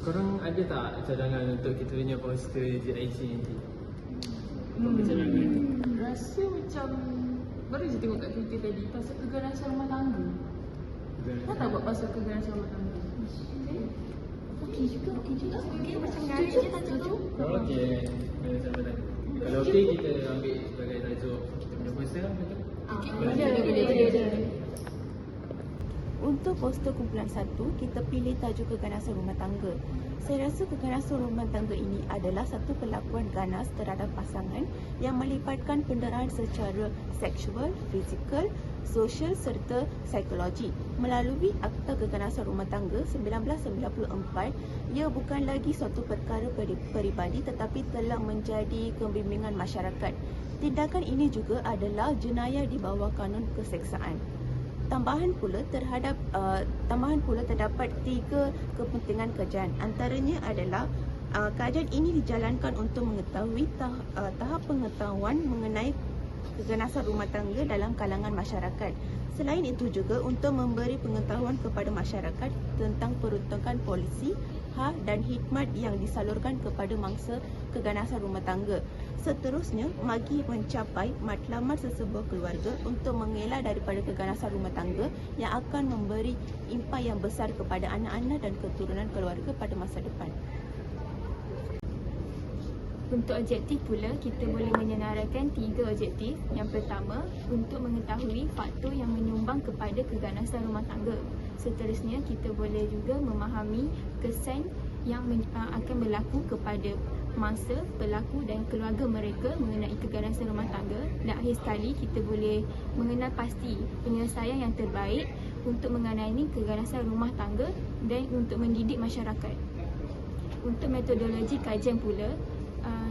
Korang ada tak cadangan untuk kita punya poster JIC nanti? Apa cadangan tu? Rasa macam baru je tengok kat Twitter tadi pasal keganasan rumah tangga. Kau tak buat pasal keganasan rumah tangga? Okey juga. Okey macam menarik je tajuk tu. Kalau okey dengan sama tadi. Kalau okey kita ambil sebagai tajuk kita punya poster lah betul? Boleh. Untuk poster kumpulan 1, kita pilih tajuk keganasan rumah tangga. Saya rasa keganasan rumah tangga ini adalah satu perlakuan ganas terhadap pasangan yang melibatkan pendarahan secara seksual, fizikal, sosial serta psikologi. Melalui Akta Keganasan Rumah Tangga 1994, ia bukan lagi suatu perkara peribadi tetapi telah menjadi kebimbangan masyarakat. Tindakan ini juga adalah jenayah di bawah kanun keseksaan. Tambahan pula terdapat 3 kepentingan kajian. Antaranya adalah kajian ini dijalankan untuk mengetahui tahap pengetahuan mengenai keganasan rumah tangga dalam kalangan masyarakat. Selain itu juga untuk memberi pengetahuan kepada masyarakat tentang peruntukan polisi, hak dan khidmat yang disalurkan kepada mangsa keganasan rumah tangga. Seterusnya, bagi mencapai matlamat sesebuah keluarga untuk mengelak daripada keganasan rumah tangga yang akan memberi impak yang besar kepada anak-anak dan keturunan keluarga pada masa depan. Untuk objektif pula, kita boleh menyenaraikan 3 objektif. Yang pertama, untuk mengetahui faktor yang menyumbang kepada keganasan rumah tangga. Seterusnya, kita boleh juga memahami kesan yang akan berlaku kepada mangsa, pelaku dan keluarga mereka mengenai keganasan rumah tangga. Dan akhir sekali, kita boleh mengenal pasti penyelesaian yang terbaik untuk mengenai keganasan rumah tangga dan untuk mendidik masyarakat. Untuk metodologi kajian pula,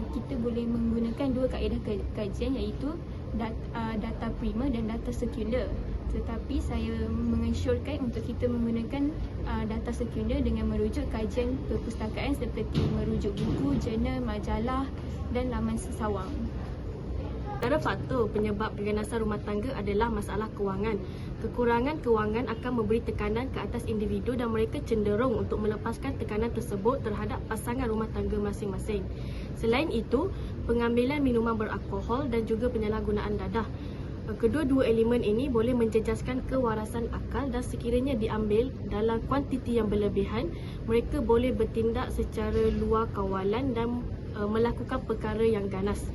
kita boleh menggunakan 2 kaedah kajian iaitu data primer dan data sekunder. Tetapi saya mengansyurkan untuk kita menggunakan data sekunder dengan merujuk kajian perpustakaan seperti merujuk buku, jurnal, majalah dan laman sesawang. Antara faktor penyebab keganasan rumah tangga adalah masalah kewangan. Kekurangan kewangan akan memberi tekanan ke atas individu dan mereka cenderung untuk melepaskan tekanan tersebut terhadap pasangan rumah tangga masing-masing. Selain itu, pengambilan minuman beralkohol dan juga penyalahgunaan dadah. Kedua-dua elemen ini boleh menjejaskan kewarasan akal dan sekiranya diambil dalam kuantiti yang berlebihan, mereka boleh bertindak secara luar kawalan dan melakukan perkara yang ganas.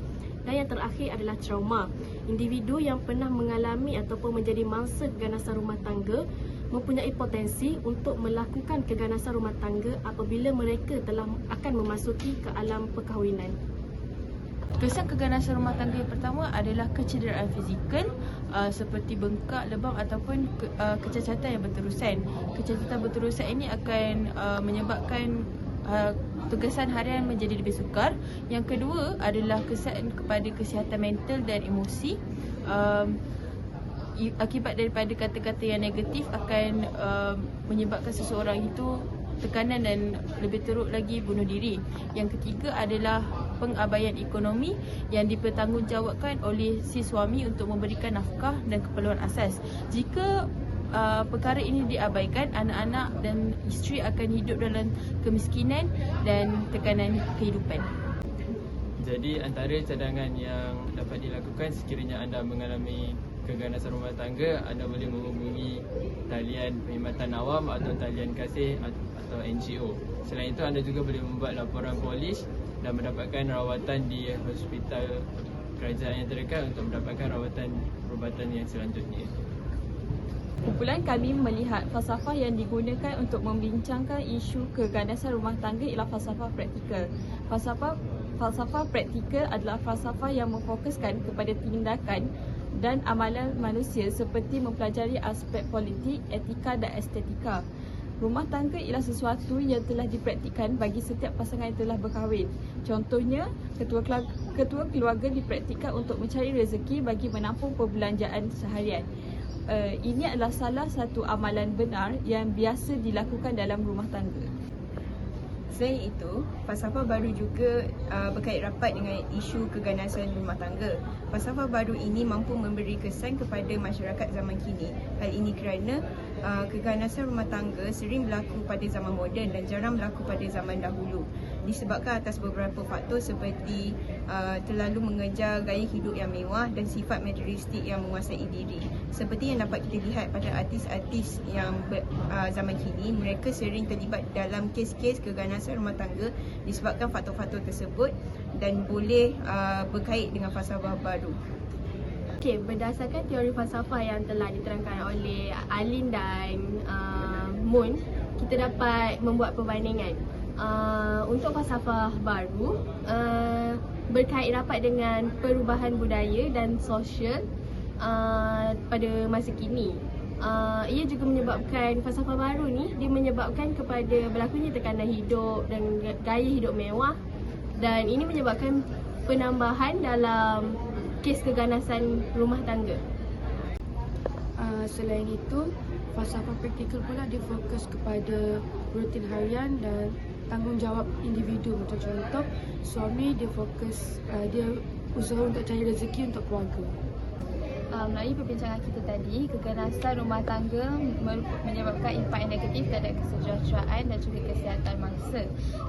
Dan yang terakhir adalah trauma. Individu yang pernah mengalami ataupun menjadi mangsa keganasan rumah tangga mempunyai potensi untuk melakukan keganasan rumah tangga apabila mereka telah akan memasuki ke alam perkahwinan. Kesan keganasan rumah tangga yang pertama adalah kecederaan fizikal seperti bengkak, lebam ataupun kecacatan yang berterusan. Kecacatan berterusan ini akan menyebabkan tugasan harian menjadi lebih sukar. Yang kedua adalah kesan kepada kesihatan mental dan emosi. Akibat daripada kata-kata yang negatif akan menyebabkan seseorang itu tekanan dan lebih teruk lagi bunuh diri. Yang ketiga adalah pengabaian ekonomi yang dipertanggungjawabkan oleh si suami untuk memberikan nafkah dan keperluan asas. Jika perkara ini diabaikan, anak-anak dan isteri akan hidup dalam kemiskinan dan tekanan kehidupan. Jadi antara cadangan yang dapat dilakukan sekiranya anda mengalami keganasan rumah tangga, anda boleh menghubungi talian perkhidmatan awam atau talian kasih atau NGO. Selain itu, anda juga boleh membuat laporan polis dan mendapatkan rawatan di hospital kerajaan yang terdekat untuk mendapatkan rawatan perubatan yang selanjutnya. Kumpulan kami melihat falsafah yang digunakan untuk membincangkan isu keganasan rumah tangga ialah falsafah praktikal. Falsafah praktikal adalah falsafah yang memfokuskan kepada tindakan dan amalan manusia seperti mempelajari aspek politik, etika dan estetika. Rumah tangga ialah sesuatu yang telah dipraktikkan bagi setiap pasangan yang telah berkahwin. Contohnya, ketua keluarga dipraktikkan untuk mencari rezeki bagi menampung perbelanjaan seharian. Ini adalah salah satu amalan benar yang biasa dilakukan dalam rumah tangga. Selain itu, falsafah baru juga berkait rapat dengan isu keganasan rumah tangga. Falsafah baru ini mampu memberi kesan kepada masyarakat zaman kini. Hal ini kerana keganasan rumah tangga sering berlaku pada zaman moden dan jarang berlaku pada zaman dahulu, disebabkan atas beberapa faktor seperti terlalu mengejar gaya hidup yang mewah dan sifat materialistik yang menguasai diri. Seperti yang dapat kita lihat pada artis-artis yang zaman kini, mereka sering terlibat dalam kes-kes keganasan rumah tangga disebabkan faktor-faktor tersebut dan boleh berkait dengan falsafah baru. Okey, berdasarkan teori falsafah yang telah diterangkan oleh Alin dan Moon, kita dapat membuat perbandingan. Untuk falsafah baru, berkait rapat dengan perubahan budaya dan sosial pada masa kini. Ia juga menyebabkan falsafah baru ni, dia menyebabkan kepada berlakunya tekanan hidup dan gaya hidup mewah, dan ini menyebabkan penambahan dalam kes keganasan rumah tangga. Selain itu, falsafah praktikal pula dia fokus kepada rutin harian dan tanggungjawab individu. Macam contoh, suami dia fokus, dia usaha untuk cari rezeki untuk keluarga. Melalui perbincangan kita tadi, keganasan rumah tangga menyebabkan impak yang negatif terhadap kesejahteraan dan juga kesihatan mangsa,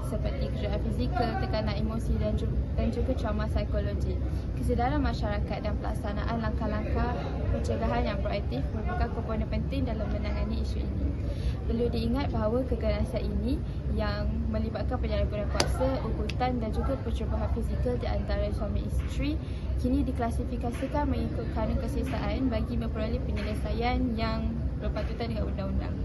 seperti kejuruan fizikal, tekanan emosi dan juga trauma psikologi. Kesedaran masyarakat dan pelaksanaan langkah-langkah pencegahan yang proaktif merupakan komponen penting dalam menangani isu ini. Perlu diingat bahawa keganasan ini yang melibatkan penyalahgunaan kuasa, ugutan dan juga percubaan fizikal di antara suami isteri kini diklasifikasikan mengikut kanun keselesaan bagi memperoleh penyelesaian yang berpatutan dengan undang-undang.